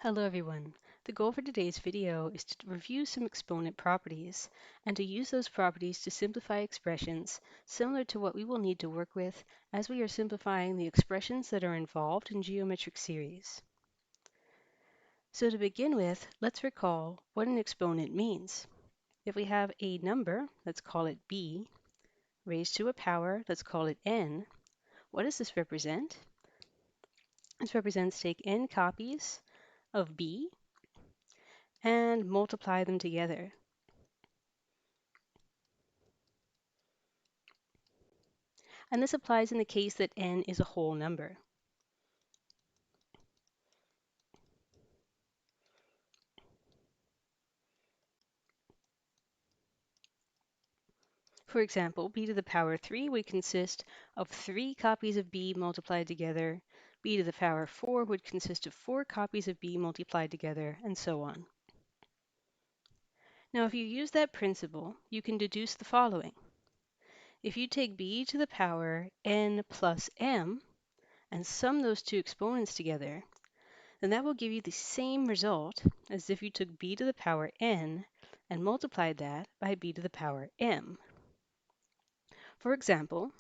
Hello everyone. The goal for today's video is to review some exponent properties and to use those properties to simplify expressions similar to what we will need to work with as we are simplifying the expressions that are involved in geometric series. So to begin with, let's recall what an exponent means. If we have a number, let's call it b, raised to a power, let's call it n, what does this represent? This represents take n copies of b and multiply them together. And this applies in the case that n is a whole number. For example, b to the power 3 would consist of 3 copies of b multiplied together, b to the power 4 would consist of 4 copies of b multiplied together, and so on. Now, if you use that principle, you can deduce the following. If you take b to the power n plus m and sum those two exponents together, then that will give you the same result as if you took b to the power n and multiplied that by b to the power m. For example,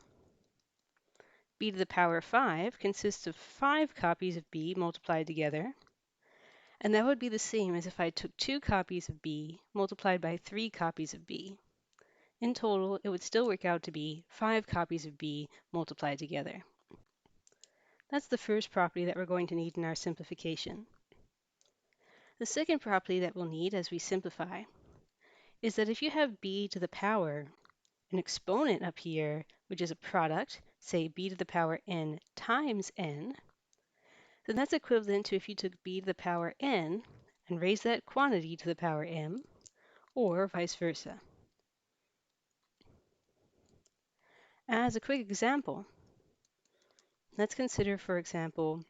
b to the power 5 consists of 5 copies of b multiplied together, and that would be the same as if I took 2 copies of b multiplied by 3 copies of b. In total, it would still work out to be 5 copies of b multiplied together. That's the first property that we're going to need in our simplification. The second property that we'll need as we simplify is that if you have b to the power, an exponent up here, which is a product, say b to the power n times n, then that's equivalent to if you took b to the power n and raised that quantity to the power m, or vice versa. As a quick example, let's consider, for example,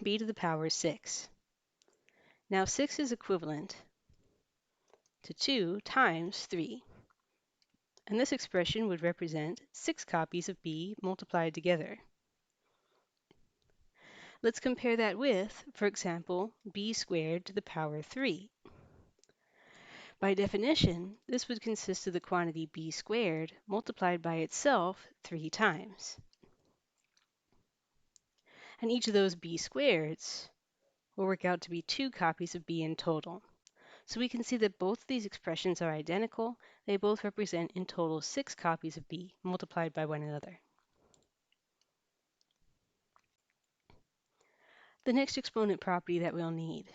b to the power 6. Now 6 is equivalent to 2 times 3, and this expression would represent 6 copies of b multiplied together. Let's compare that with, for example, b squared to the power 3. By definition, this would consist of the quantity b squared multiplied by itself 3 times. And each of those b squareds will work out to be 2 copies of b in total. So we can see that both of these expressions are identical. They both represent in total 6 copies of b multiplied by one another. The next exponent property that we'll need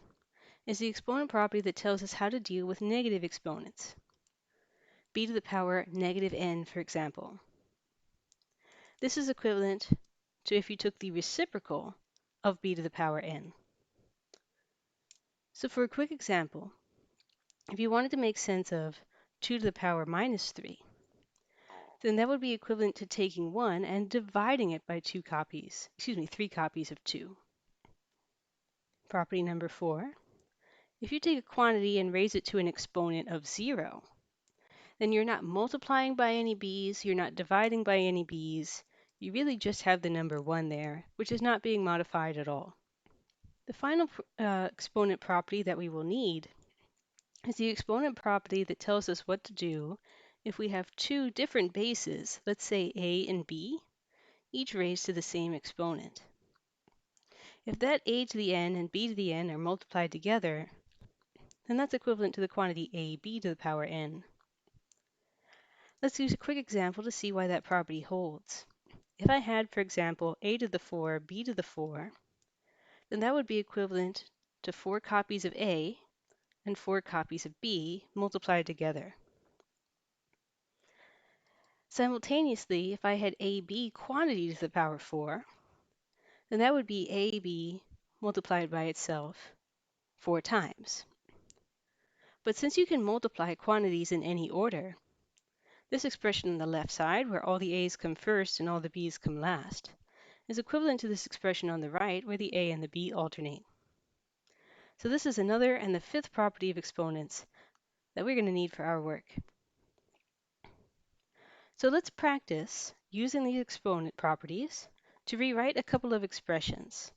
is the exponent property that tells us how to deal with negative exponents. b to the power negative n, for example. This is equivalent to if you took the reciprocal of b to the power n. So for a quick example, if you wanted to make sense of 2 to the power minus 3, then that would be equivalent to taking 1 and dividing it by 3 copies of 2. Property number 4, if you take a quantity and raise it to an exponent of 0, then you're not multiplying by any b's, you're not dividing by any b's, you really just have the number 1 there, which is not being modified at all. The final exponent property that we will need is the exponent property that tells us what to do if we have 2 different bases, let's say a and b, each raised to the same exponent. If that a to the n and b to the n are multiplied together, then that's equivalent to the quantity ab to the power n. Let's use a quick example to see why that property holds. If I had, for example, a to the 4, b to the 4, then that would be equivalent to 4 copies of a and 4 copies of b multiplied together. Simultaneously, if I had ab quantity to the power 4, then that would be ab multiplied by itself 4 times. But since you can multiply quantities in any order, this expression on the left side, where all the a's come first and all the b's come last, is equivalent to this expression on the right, where the a and the b alternate. So this is another and the 5th property of exponents that we're going to need for our work. So let's practice using these exponent properties to rewrite a couple of expressions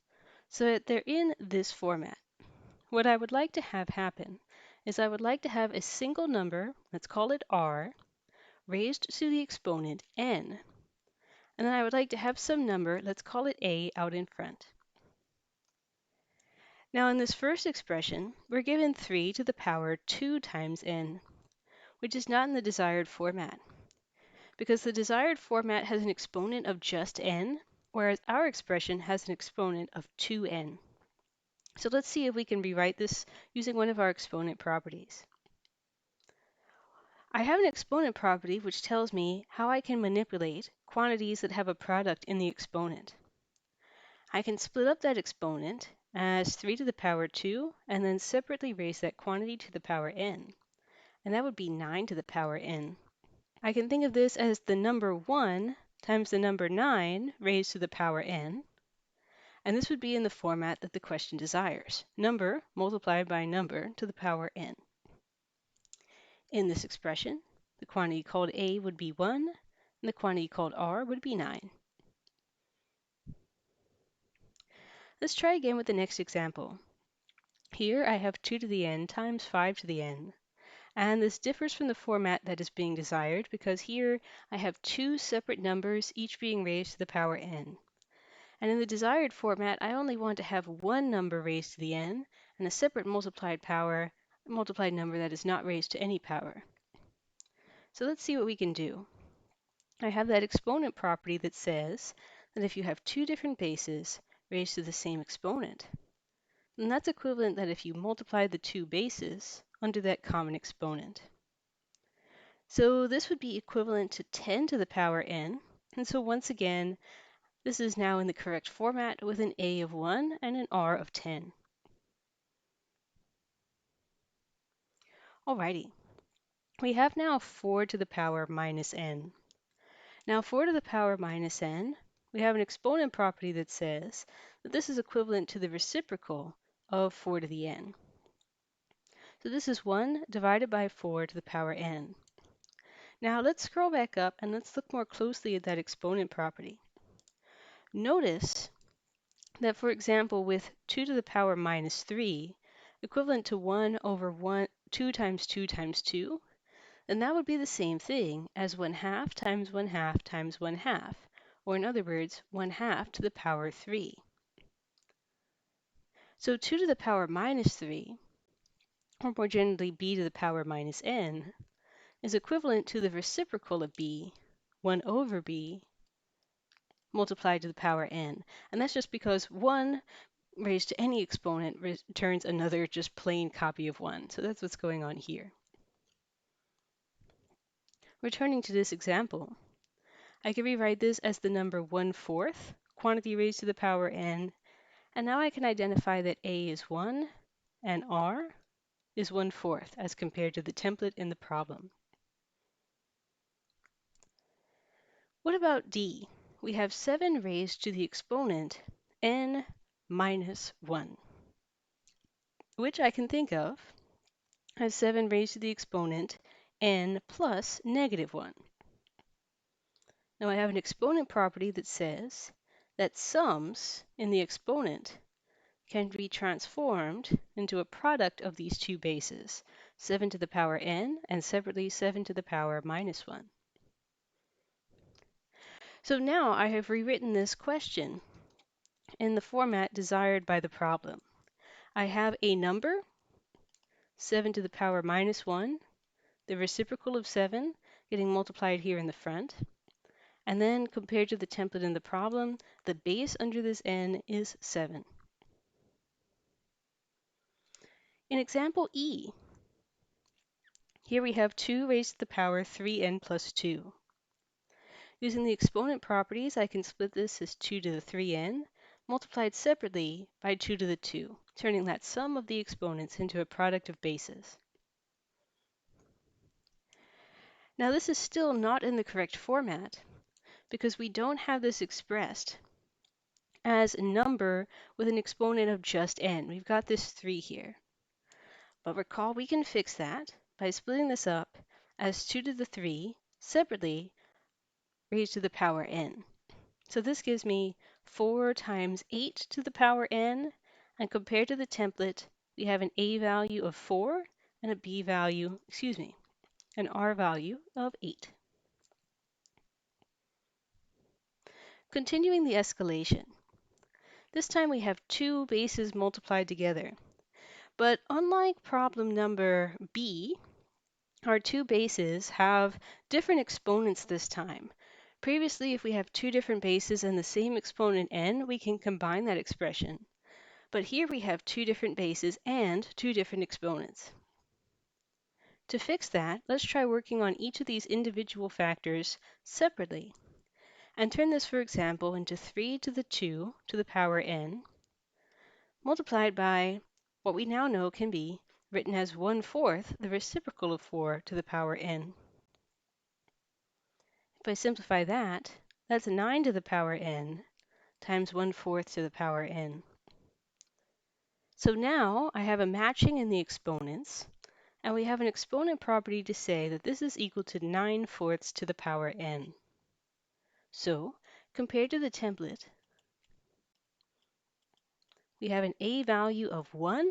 so that they're in this format. what I would like to have happen is I would like to have a single number, let's call it r, raised to the exponent n. And then I would like to have some number, let's call it a, out in front. Now in this first expression, we're given 3 to the power 2 times n, which is not in the desired format, because the desired format has an exponent of just n, whereas our expression has an exponent of 2n. So let's see if we can rewrite this using one of our exponent properties. I have an exponent property which tells me how I can manipulate quantities that have a product in the exponent. I can split up that exponent as 3 to the power 2 and then separately raise that quantity to the power n, and that would be 9 to the power n. I can think of this as the number 1 times the number 9 raised to the power n, and this would be in the format that the question desires, number multiplied by number to the power n. In this expression, the quantity called a would be 1, and the quantity called r would be 9. Let's try again with the next example. Here I have 2 to the n times 5 to the n, and this differs from the format that is being desired because here I have two separate numbers, each being raised to the power n. And in the desired format, I only want to have one number raised to the n and a separate multiplied number that is not raised to any power. So let's see what we can do. I have that exponent property that says that if you have two different bases raised to the same exponent, then that's equivalent that if you multiply the two bases under that common exponent. So this would be equivalent to 10 to the power n, and so once again, this is now in the correct format with an a of 1 and an r of 10. Alrighty, we have now 4 to the power minus n. Now 4 to the power minus n, we have an exponent property that says that this is equivalent to the reciprocal of 4 to the n. So this is 1 divided by 4 to the power n. Now let's scroll back up and let's look more closely at that exponent property. Notice that, for example, with 2 to the power minus 3, equivalent to 1 over 2 times 2 times 2, then that would be the same thing as 1/2 times 1/2 times 1/2, or in other words, 1/2 to the power 3. So 2 to the power minus 3, or more generally b to the power minus n, is equivalent to the reciprocal of b, 1 over b, multiplied to the power n. And that's just because 1 raised to any exponent returns another just plain copy of 1. So that's what's going on here. Returning to this example, I can rewrite this as the number 1/4, quantity raised to the power n, and now I can identify that a is 1 and r is 1/4 as compared to the template in the problem. What about d? We have 7 raised to the exponent n minus 1, which I can think of as 7 raised to the exponent n plus negative 1. Now I have an exponent property that says that sums in the exponent can be transformed into a product of these two bases, 7 to the power n and separately 7 to the power minus 1. So now I have rewritten this question in the format desired by the problem. I have a number, 7 to the power minus 1, the reciprocal of 7, getting multiplied here in the front. And then compared to the template in the problem, the base under this n is 7. In example E, here we have 2 raised to the power 3n plus 2. Using the exponent properties, I can split this as 2 to the 3n, multiplied separately by 2 to the 2, turning that sum of the exponents into a product of bases. Now this is still not in the correct format, because we don't have this expressed as a number with an exponent of just n. We've got this 3 here. But recall we can fix that by splitting this up as 2 to the 3 separately raised to the power n. So this gives me 4 times 8 to the power n, and compared to the template, we have an a value of 4 and a b value, an r value of 8. Continuing the escalation. This time we have two bases multiplied together. But unlike problem number B, our two bases have different exponents this time. Previously, if we have two different bases and the same exponent n, we can combine that expression. But here we have two different bases and two different exponents. To fix that, let's try working on each of these individual factors separately and turn this, for example, into 3 to the 2 to the power n multiplied by what we now know can be written as 1/4 the reciprocal of 4 to the power n. If I simplify that, that's 9 to the power n times 1/4 to the power n. So now I have a matching in the exponents, and we have an exponent property to say that this is equal to 9/4 to the power n. So, compared to the template, we have an a value of 1,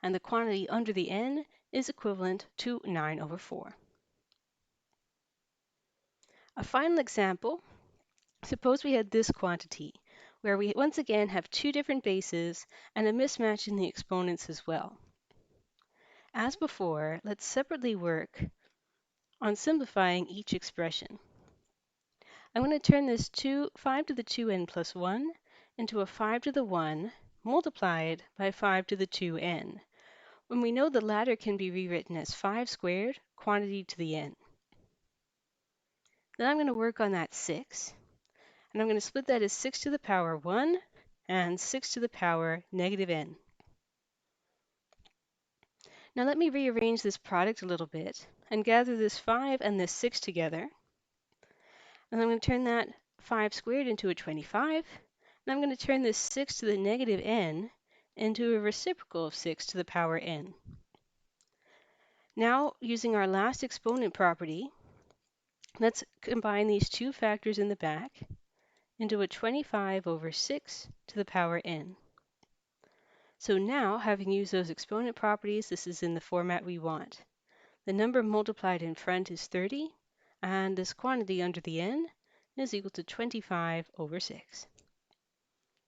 and the quantity under the n is equivalent to 9/4. A final example, suppose we had this quantity, where we once again have two different bases and a mismatch in the exponents as well. As before, let's separately work on simplifying each expression. I'm going to turn this 5 to the 2n plus 1 into a 5 to the 1 multiplied by 5 to the 2n, when we know the latter can be rewritten as 5 squared quantity to the n. Then I'm going to work on that 6, and I'm going to split that as 6 to the power 1 and 6 to the power negative n. Now let me rearrange this product a little bit and gather this 5 and this 6 together. And I'm going to turn that 5 squared into a 25. And I'm going to turn this 6 to the negative n into a reciprocal of 6 to the power n. Now, using our last exponent property, let's combine these two factors in the back into a 25 over 6 to the power n. So now, having used those exponent properties, this is in the format we want. The number multiplied in front is 30, and this quantity under the n is equal to 25 over 6.